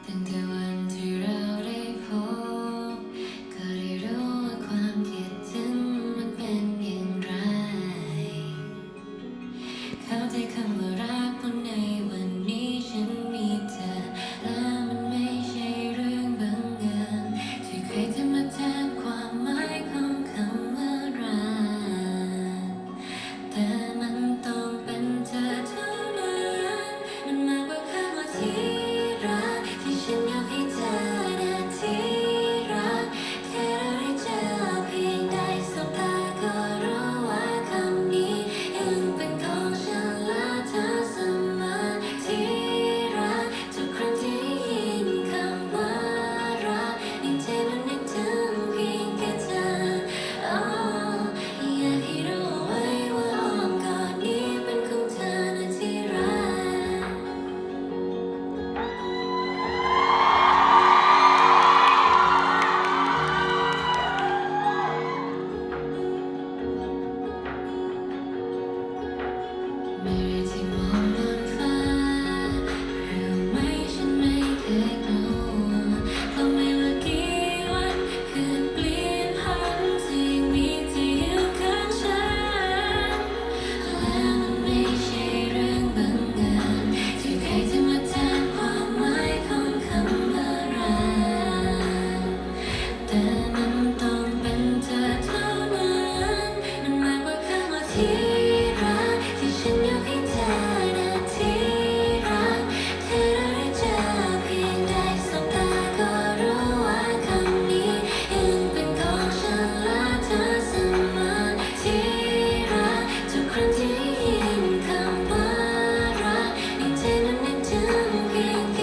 ตั้งแต่วันที่เราได้พบก็ได้รู้ว่าความคิดถึงมันเป็นอย่างไรเข้าใจคำว่ารักเพราะในวันนี้ฉันมีเธอและมันไม่ใช่เรื่องบังเอิญที่ใครจะมาแทนความหมายของคำว่ารักแต่มันต้องเป็นเธอเท่านั้นมันมากกว่าคำว่าที่รักที่ฉันอยากให้เธอนะที่รักแค่เราได้เจอเพียงได้สบตาก็รู้ว่าคำนี้ยังเป็นของฉันและเธอเสมอที่รักทุกครั้งที่ได้ยินคำว่ารักในใจมันนึกถึงเพียงแค่เธอ อยากให้รู้ไว้ว่าอ้อมกอดนี้เป็นของเธอนะที่รัก เมื่อไรที่มองบนฟ้ารู้ไหมฉันไม่เคยกลัวเพราะไม่ว่ากี่วันคืนเปลี่ยนพันที่มีเธออยู่ข้างฉันและมันไม่ใช่เรื่องบังเอิญที่ใครจะมาแทนความหมายของคำว่ารักแต่มันต้องเป็นเธอเท่านั้นมันมากกว่าคำว่าที่รักที่ฉันอยากให้เธอนะที่รักแค่เราได้เจอเพียงได้สบตาก็รู้ว่าคำนี้ยังเป็นของฉันและเธอเสมอที่รักทุกครั้งที่ได้ยินคำว่ารักในใจมันนึกถึงเพียงแค่